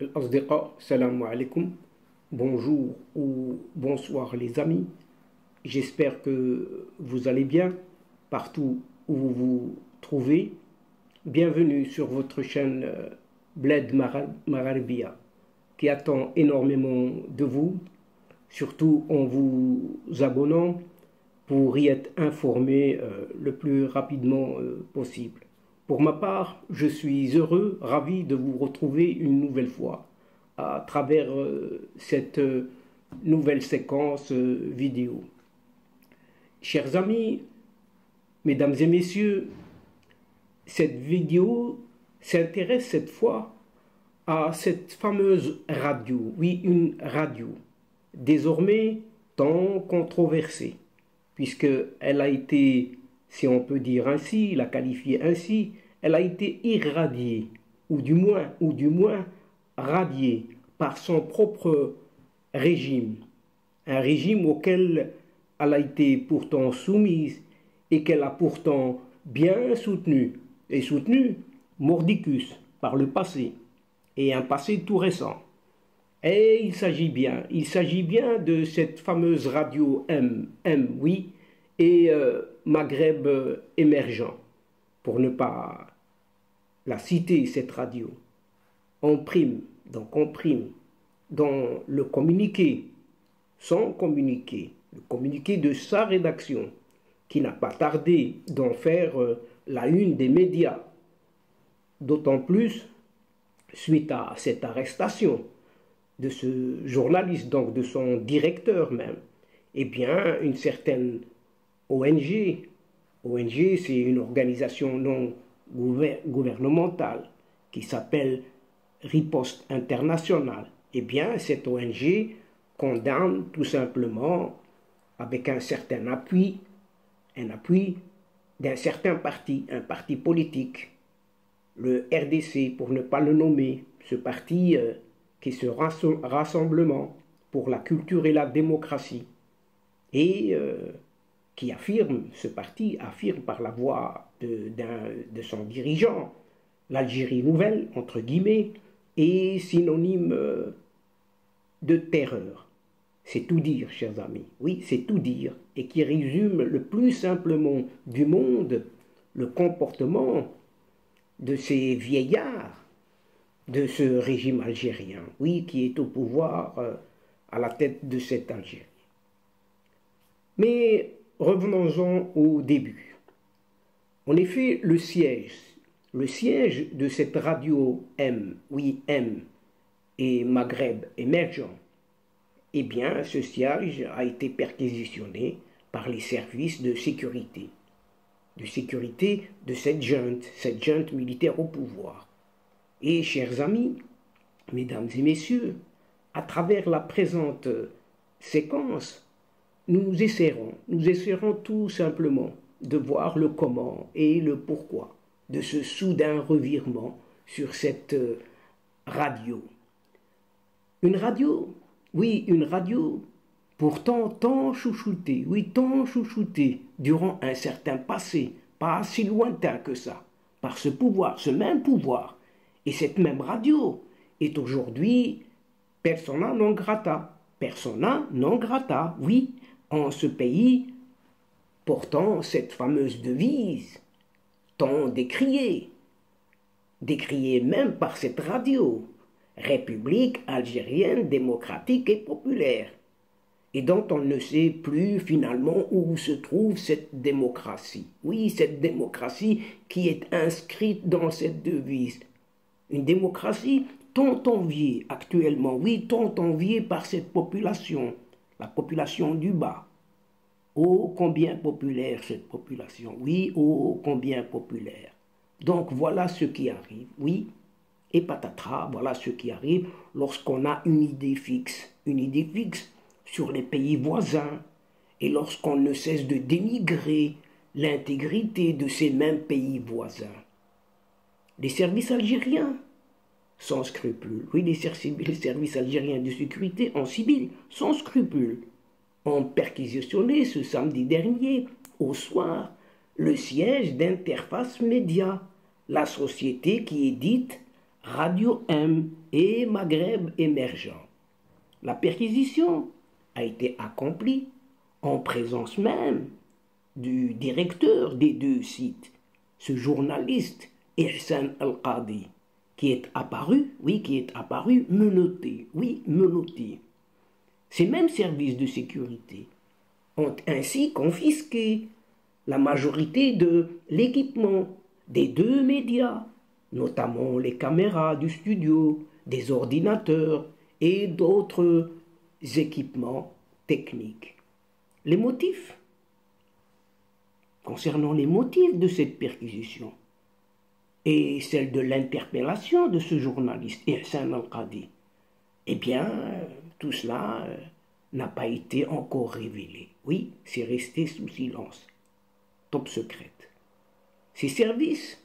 الأصدقاء السلام عليكم. Bonjour ou bonsoir les amis. J'espère que vous allez bien partout où vous vous trouvez. Bienvenue sur votre chaîne Bled Mararibia qui attend énormément de vous, surtout en vous abonnant pour y être informé le plus rapidement possible. Pour ma part, je suis heureux, ravi de vous retrouver une nouvelle fois à travers cette nouvelle séquence vidéo. Chers amis, mesdames et messieurs, cette vidéo s'intéresse cette fois à cette fameuse radio, oui, une radio, désormais tant controversée, puisqu'elle a été, si on peut dire ainsi, la qualifier ainsi, elle a été irradiée, ou du moins radiée par son propre régime, un régime auquel elle a été pourtant soumise et qu'elle a pourtant bien soutenu, et soutenu mordicus par le passé, et un passé tout récent. Et il s'agit bien de cette fameuse radio oui, et Maghreb émergent, pour ne pas la citer, cette radio. On prime dans le communiqué, son communiqué, le communiqué de sa rédaction, qui n'a pas tardé d'en faire la une des médias, d'autant plus suite à cette arrestation de ce journaliste, donc de son directeur même. Eh bien, une certaine ONG, c'est une organisation non gouvernementale qui s'appelle Riposte Internationale. Eh bien, cette ONG condamne tout simplement, avec un certain appui d'un certain parti, un parti politique, le RDC pour ne pas le nommer, ce parti qui est ce rassemblement pour la culture et la démocratie, et qui affirme, ce parti affirme par la voix de son dirigeant, l'Algérie nouvelle, entre guillemets, est synonyme de terreur. C'est tout dire, chers amis. Oui, c'est tout dire, et qui résume le plus simplement du monde le comportement de ces vieillards, de ce régime algérien, oui, qui est au pouvoir à la tête de cette Algérie. Mais revenons-en au début. En effet, le siège de cette radio M et Maghreb émergent, eh bien, ce siège a été perquisitionné par les services de sécurité de cette junte militaire au pouvoir. Et, chers amis, mesdames et messieurs, à travers la présente séquence, nous essaierons tout simplement de voir le comment et le pourquoi de ce soudain revirement sur cette radio. Une radio, oui, une radio pourtant tant chouchoutée, durant un certain passé, pas si lointain que ça, par ce pouvoir, ce même pouvoir. Et cette même radio est aujourd'hui persona non grata, oui, en ce pays portant cette fameuse devise, tant décriée même par cette radio, République algérienne démocratique et populaire, et dont on ne sait plus finalement où se trouve cette démocratie. Oui, cette démocratie qui est inscrite dans cette devise. Une démocratie tant enviée actuellement, oui, tant enviée par cette population, la population du bas. Oh, combien populaire cette population, oui, oh, combien populaire. Donc voilà ce qui arrive, oui, et patatras, voilà ce qui arrive lorsqu'on a une idée fixe sur les pays voisins, et lorsqu'on ne cesse de dénigrer l'intégrité de ces mêmes pays voisins. Les services algériens, sans scrupules, oui, les services algériens de sécurité en civil, sans scrupules, ont perquisitionné ce samedi dernier, au soir, le siège d'Interface Média, la société qui est dite Radio M et Maghreb émergent. La perquisition a été accomplie en présence même du directeur des deux sites, ce journaliste Ihsan Al-Qadi, qui est apparu menotté, menotté. Ces mêmes services de sécurité ont ainsi confisqué la majorité de l'équipement des deux médias, notamment les caméras du studio, des ordinateurs et d'autres équipements techniques. Les motifs? Concernant les motifs de cette perquisition et celle de l'interpellation de ce journaliste Ihsan Al-Qadi, eh bien, tout cela n'a pas été encore révélé. Oui, c'est resté sous silence, top secrète. Ces services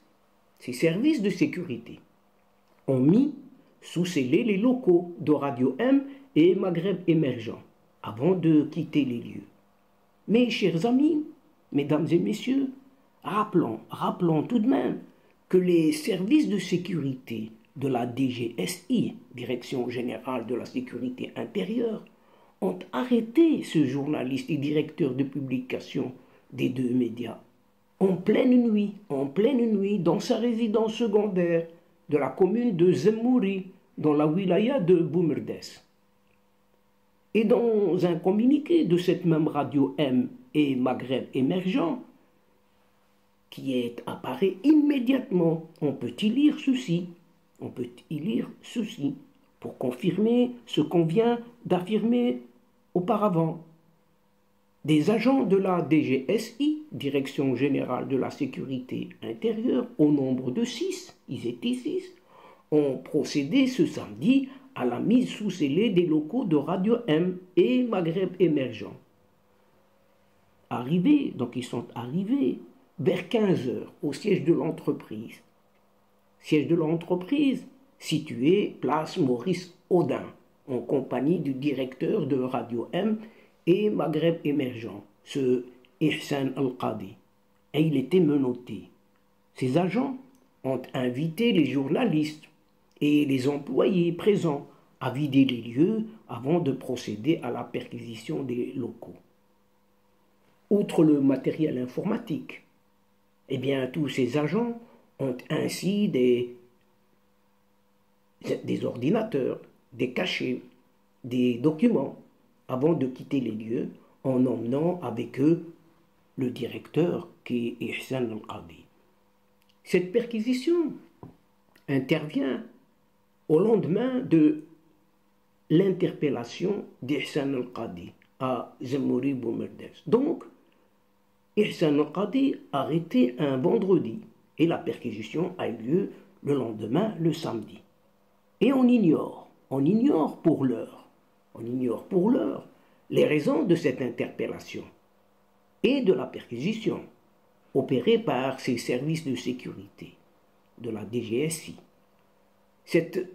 de sécurité ont mis sous scellé les locaux de Radio M et Maghreb émergent avant de quitter les lieux. Mes chers amis, mesdames et messieurs, rappelons tout de même que les services de sécurité de la DGSI, Direction Générale de la Sécurité Intérieure, ont arrêté ce journaliste et directeur de publication des deux médias en pleine nuit, dans sa résidence secondaire de la commune de Zemmouri, dans la wilaya de Boumerdès. Et dans un communiqué de cette même radio M et Maghreb émergent, qui apparaît immédiatement, on peut y lire ceci, pour confirmer ce qu'on vient d'affirmer auparavant. Des agents de la DGSI, Direction Générale de la Sécurité Intérieure, au nombre de 6, ils étaient 6, ont procédé ce samedi à la mise sous scellé des locaux de Radio M et Maghreb émergent. Ils sont arrivés vers 15 heures au siège de l'entreprise. Siège de l'entreprise situé place Maurice Audin, en compagnie du directeur de Radio M et Maghreb émergent, ce Ihsan Al-Qadi. Et il était menotté. Ces agents ont invité les journalistes et les employés présents à vider les lieux avant de procéder à la perquisition des locaux. Outre le matériel informatique, eh bien, tous ces agents ont ainsi des ordinateurs, des cachets, des documents, avant de quitter les lieux, en emmenant avec eux le directeur qui est Ihsan Al-Qadi. Cette perquisition intervient au lendemain de l'interpellation d'Ihsan Al-Qadi à Zemmouri Boumerdès. Donc, Ihsan Al-Qadi arrêté un vendredi et la perquisition a eu lieu le lendemain, le samedi. Et on ignore pour l'heure, les raisons de cette interpellation et de la perquisition opérée par ces services de sécurité de la DGSI. Cette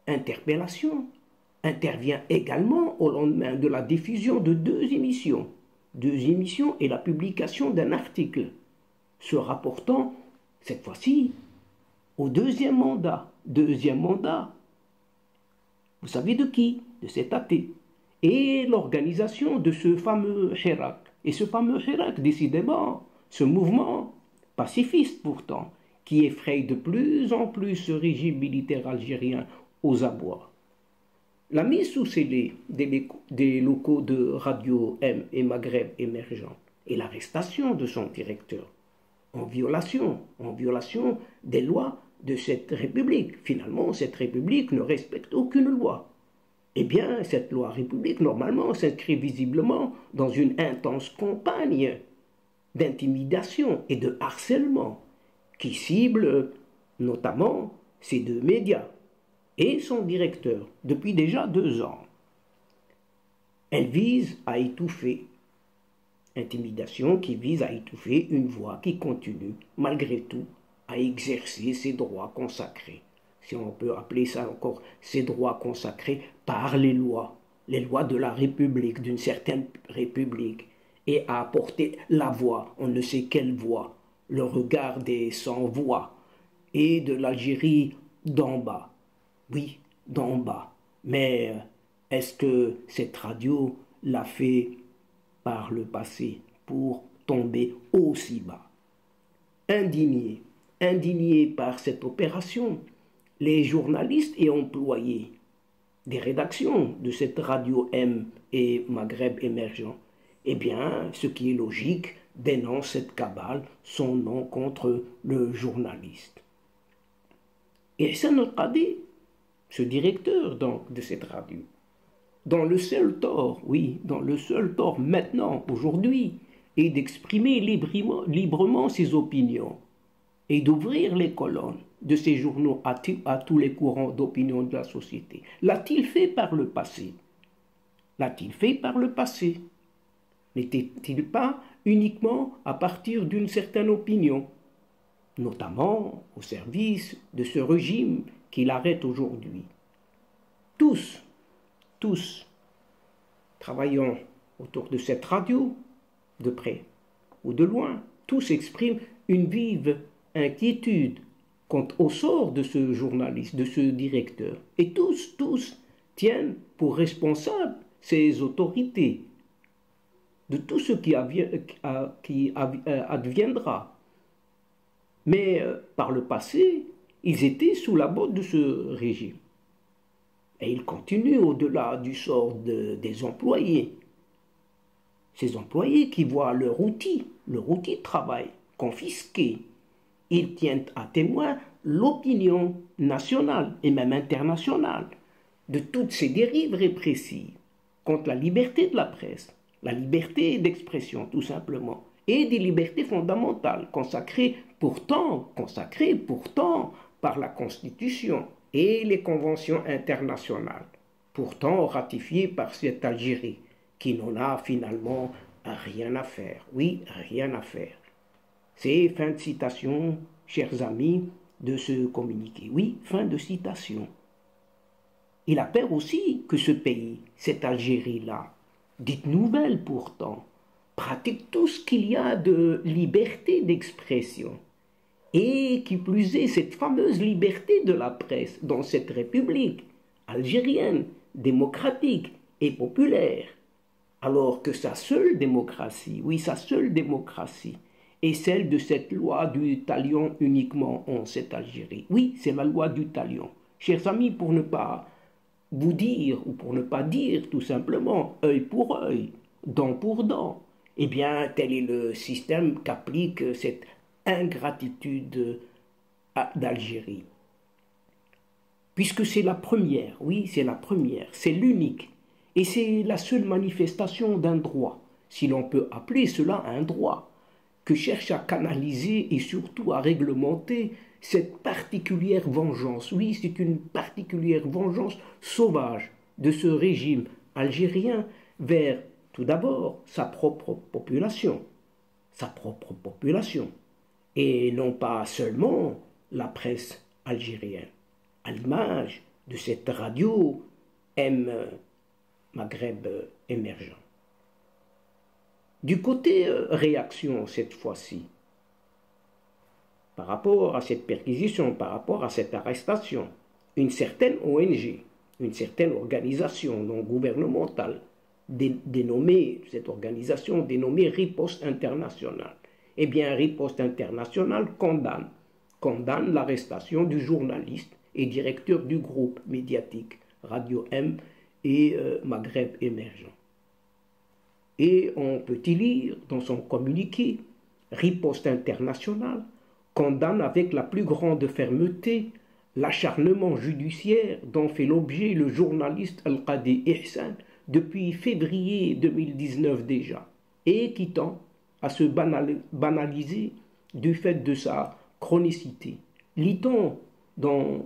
interpellation intervient également au lendemain de la diffusion de deux émissions et la publication d'un article se rapportant cette fois-ci au deuxième mandat. Vous savez de qui? De cet athée. Et l'organisation de ce fameux Hirak. Et ce fameux Hirak, décidément, ce mouvement pacifiste pourtant, qui effraie de plus en plus ce régime militaire algérien aux abois. La mise sous scellé des locaux de Radio M et Maghreb émergent et l'arrestation de son directeur en violation des lois de cette République. Finalement, cette République ne respecte aucune loi. Eh bien, cette loi République, normalement, s'inscrit visiblement dans une intense campagne d'intimidation et de harcèlement qui cible notamment ces deux médias et son directeur depuis déjà 2 ans. Elle vise à étouffer, intimidation qui vise à étouffer une voix qui continue, malgré tout, à exercer ses droits consacrés, si on peut appeler ça encore ses droits consacrés par les lois de la République, d'une certaine République, et à apporter la voix, on ne sait quelle voix, le regard des sans-voix, et de l'Algérie d'en bas. Oui, d'en bas. Mais est-ce que cette radio l'a fait par le passé pour tomber aussi bas? Indignés, indignés par cette opération, les journalistes et employés des rédactions de cette radio M et Maghreb émergent, eh bien, ce qui est logique, dénonce cette cabale, son nom contre le journaliste. Et Hassan Al-Qadi, ce directeur donc de cette radio, dans le seul tort, oui, dans le seul tort maintenant, aujourd'hui, est d'exprimer librement ses opinions et d'ouvrir les colonnes de ces journaux à tous les courants d'opinion de la société. L'a-t-il fait par le passé? L'a-t-il fait par le passé? N'était-il pas uniquement à partir d'une certaine opinion, notamment au service de ce régime qu'il arrête aujourd'hui? Tous, travaillant autour de cette radio, de près ou de loin, tous expriment une vive inquiétude quant au sort de ce journaliste, de ce directeur. Et tous tiennent pour responsables ces autorités de tout ce qui adviendra. Mais par le passé, ils étaient sous la botte de ce régime. Et ils continuent au-delà du sort des employés. Ces employés qui voient leur outil de travail confisqué. Ils tiennent à témoin l'opinion nationale et même internationale de toutes ces dérives répressives contre la liberté de la presse, la liberté d'expression tout simplement, et des libertés fondamentales consacrées pourtant par la Constitution et les conventions internationales, pourtant ratifiées par cette Algérie, qui n'en a finalement rien à faire. Oui, rien à faire. C'est fin de citation, chers amis, de ce communiqué. Oui, fin de citation. Il a peur aussi que ce pays, cette Algérie-là, dite nouvelle pourtant, pratique tout ce qu'il y a de liberté d'expression. Et qui plus est, cette fameuse liberté de la presse dans cette république algérienne, démocratique et populaire. Alors que sa seule démocratie, oui, sa seule démocratie, est celle de cette loi du talion uniquement en cette Algérie. Oui, c'est la loi du talion. Chers amis, pour ne pas vous dire, ou pour ne pas dire tout simplement, œil pour œil, dent pour dent, eh bien, tel est le système qu'applique cette ingratitude d'Algérie. Puisque c'est la première, oui, c'est la première, c'est l'unique, et c'est la seule manifestation d'un droit, si l'on peut appeler cela un droit, que cherche à canaliser et surtout à réglementer cette particulière vengeance. Oui, c'est une particulière vengeance sauvage de ce régime algérien vers, tout d'abord, sa propre population, et non pas seulement la presse algérienne, à l'image de cette radio M Maghreb émergent. Du côté réaction cette fois-ci, par rapport à cette perquisition, par rapport à cette arrestation, une certaine ONG, une certaine organisation non gouvernementale, cette organisation dénommée Riposte Internationale, eh bien Riposte Internationale condamne l'arrestation du journaliste et directeur du groupe médiatique Radio M et Maghreb émergent. Et on peut y lire dans son communiqué, Riposte Internationale condamne avec la plus grande fermeté l'acharnement judiciaire dont fait l'objet le journaliste Al-Qadi Ihsan depuis février 2019 déjà, et qui tend à se banaliser du fait de sa chronicité. Lit-on dans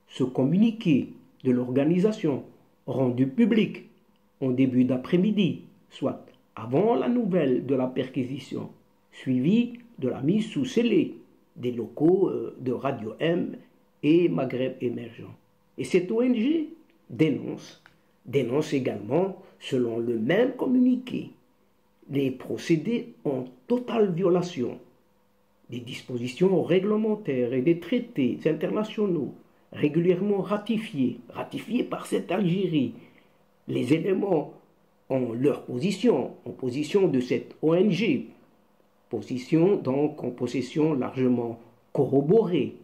ce communiqué de l'organisation rendu public en début d'après-midi, soit avant la nouvelle de la perquisition, suivie de la mise sous scellé des locaux de Radio M et Maghreb émergent. Et cette ONG dénonce également, selon le même communiqué, les procédés en totale violation des dispositions réglementaires et des traités internationaux régulièrement ratifiés par cette Algérie. Les éléments ont leur position, en position de cette ONG, position donc en possession largement corroborée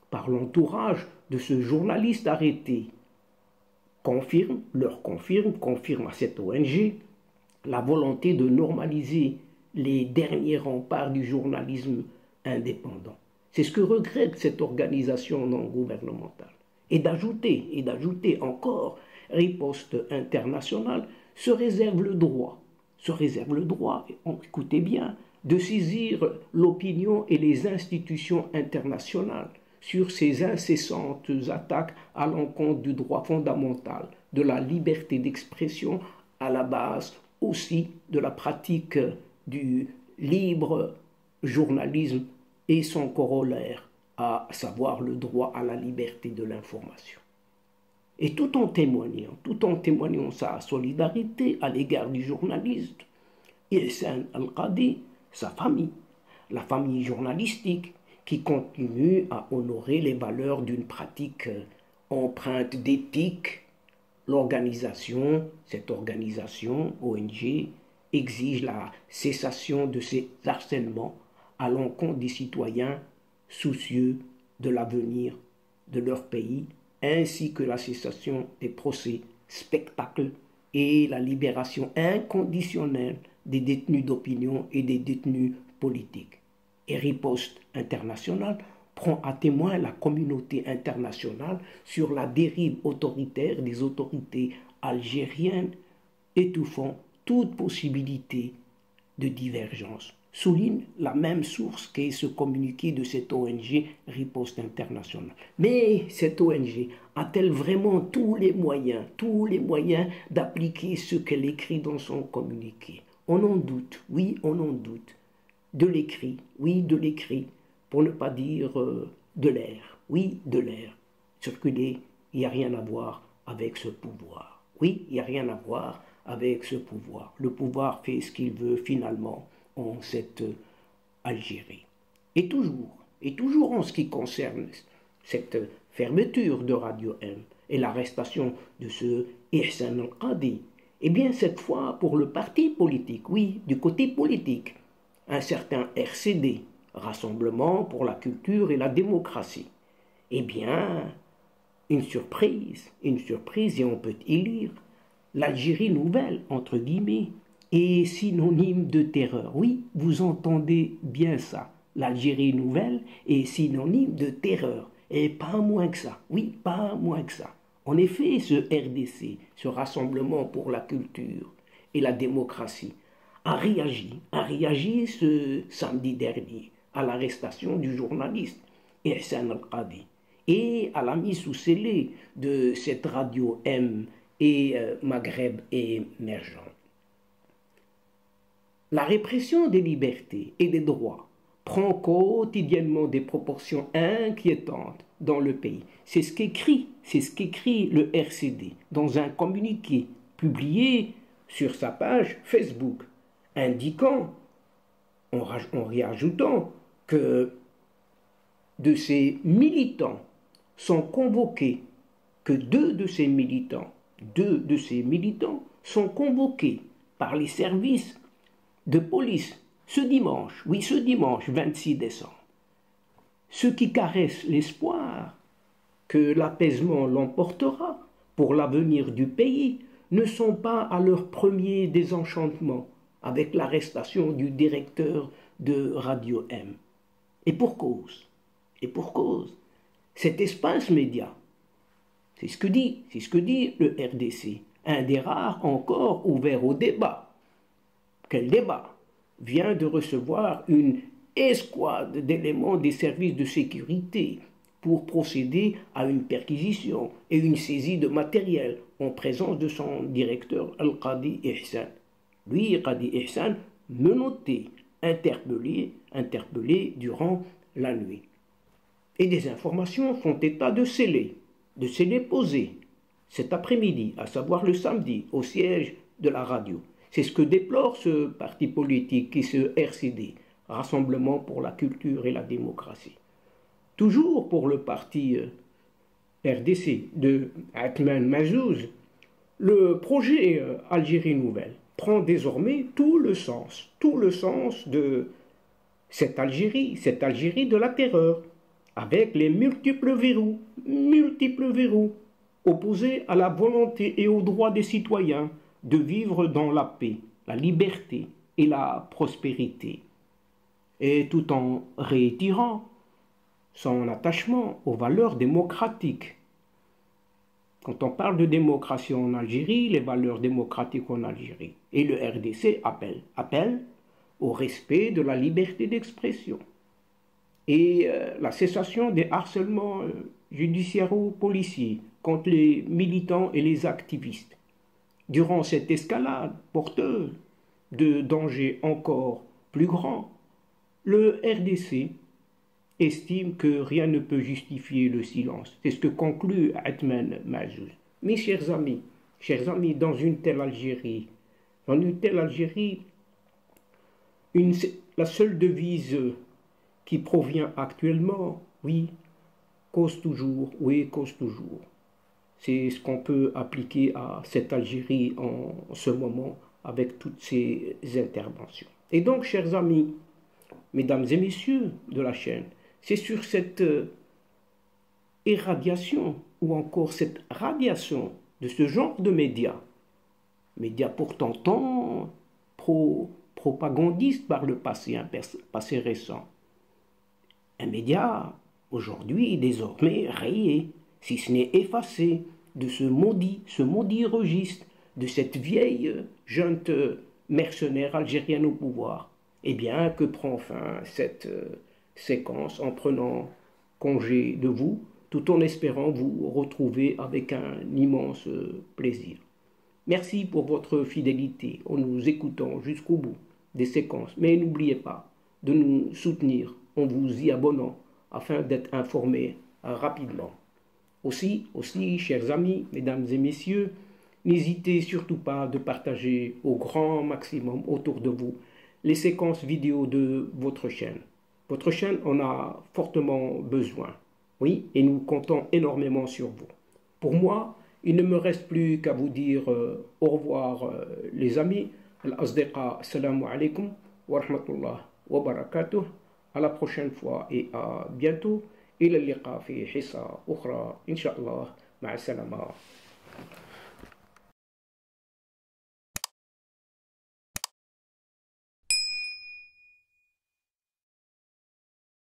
par l'entourage de ce journaliste arrêté, confirme à cette ONG la volonté de normaliser les derniers remparts du journalisme indépendant. C'est ce que regrette cette organisation non gouvernementale. Et d'ajouter encore, Riposte Internationale se réserve le droit, écoutez bien, de saisir l'opinion et les institutions internationales sur ces incessantes attaques à l'encontre du droit fondamental, de la liberté d'expression, à la base aussi de la pratique du libre journalisme et son corollaire, à savoir le droit à la liberté de l'information. Et tout en témoignant sa solidarité à l'égard du journaliste, Ihsan Al-Qadi, sa famille, la famille journalistique, qui continue à honorer les valeurs d'une pratique empreinte d'éthique, cette organisation, ONG, exige la cessation de ces harcèlements à l'encontre des citoyens soucieux de l'avenir de leur pays, ainsi que la cessation des procès, spectacles et la libération inconditionnelle des détenus d'opinion et des détenus politiques. Et Riposte Internationale prend à témoin la communauté internationale sur la dérive autoritaire des autorités algériennes, étouffant toute possibilité de divergence. Souligne la même source qu'est ce communiqué de cette ONG Riposte Internationale. Mais cette ONG a-t-elle vraiment tous les moyens d'appliquer ce qu'elle écrit dans son communiqué? On en doute, oui, on en doute. De l'écrit, pour ne pas dire de l'air, oui, de l'air. Circuler, il n'y a rien à voir avec ce pouvoir. Oui, il n'y a rien à voir avec ce pouvoir. Le pouvoir fait ce qu'il veut finalement en cette Algérie. Et toujours en ce qui concerne cette fermeture de Radio M et l'arrestation de ce Ihsan Al-Qadi, eh bien cette fois pour le parti politique, oui, du côté politique, un certain RCD, Rassemblement pour la culture et la démocratie. Eh bien, une surprise, et on peut y lire, l'Algérie nouvelle, entre guillemets, est synonyme de terreur. Oui, vous entendez bien ça. L'Algérie nouvelle est synonyme de terreur. Et pas moins que ça. Oui, pas moins que ça. En effet, ce RDC, ce Rassemblement pour la culture et la démocratie, a réagi ce samedi dernier à l'arrestation du journaliste Ihsan Al-Qadi et à la mise sous scellé de cette radio M et Maghreb émergent. La répression des libertés et des droits prend quotidiennement des proportions inquiétantes dans le pays. C'est ce qu'écrit le RCD dans un communiqué publié sur sa page Facebook, indiquant, en réajoutant, que de ces militants sont convoqués, que deux de ces militants sont convoqués par les services de police ce dimanche 26 décembre. Ceux qui caressent l'espoir que l'apaisement l'emportera pour l'avenir du pays ne sont pas à leur premier désenchantement avec l'arrestation du directeur de Radio M. Et pour cause, cet espace média, c'est ce que dit le RDC, un des rares encore ouverts au débat. Quel débat? Vient de recevoir une escouade d'éléments des services de sécurité pour procéder à une perquisition et une saisie de matériel en présence de son directeur Al-Qadi Ihsan. Lui, Qadi Ihsan, menotté, interpellé durant la nuit. Et des informations font état de scellés posés cet après-midi, à savoir le samedi, au siège de la radio. C'est ce que déplore ce parti politique et ce RCD, Rassemblement pour la culture et la démocratie. Toujours pour le parti RDC de Atman Mazouz, le projet Algérie Nouvelle prend désormais tout le sens de cette Algérie de la terreur, avec les multiples verrous, opposés à la volonté et au droit des citoyens de vivre dans la paix, la liberté et la prospérité, et tout en réitérant son attachement aux valeurs démocratiques. Quand on parle de démocratie en Algérie, les valeurs démocratiques en Algérie, et le RDC appelle au respect de la liberté d'expression et la cessation des harcèlements judiciaires ou policiers contre les militants et les activistes. Durant cette escalade porteuse de dangers encore plus grands, le RDC estime que rien ne peut justifier le silence. C'est ce que conclut Atman Mazouz. Mes chers amis, dans une telle Algérie, la seule devise qui provient actuellement, oui, cause toujours. C'est ce qu'on peut appliquer à cette Algérie en ce moment avec toutes ces interventions. Et donc, chers amis, mesdames et messieurs de la chaîne, c'est sur cette irradiation ou encore cette radiation de ce genre de médias pourtant tant propagandistes par le passé, un passé récent, un média aujourd'hui désormais rayé, si ce n'est effacé, de ce maudit registre, de cette vieille junte mercenaire algérienne au pouvoir. Eh bien, que prend fin cette séquence en prenant congé de vous, tout en espérant vous retrouver avec un immense plaisir. Merci pour votre fidélité en nous écoutant jusqu'au bout des séquences. Mais n'oubliez pas de nous soutenir en vous y abonnant afin d'être informé rapidement. Aussi, chers amis, mesdames et messieurs, n'hésitez surtout pas de partager au grand maximum autour de vous les séquences vidéo de votre chaîne. Votre chaîne en a fortement besoin. Oui, et nous comptons énormément sur vous. Pour moi, il ne me reste plus qu'à vous dire au revoir les amis. Al-Asdiqa, assalamu alaikum wa rahmatullah wa barakatuh. À la prochaine fois et à bientôt. إلى اللقاء في حصة أخرى إن شاء الله مع السلامة.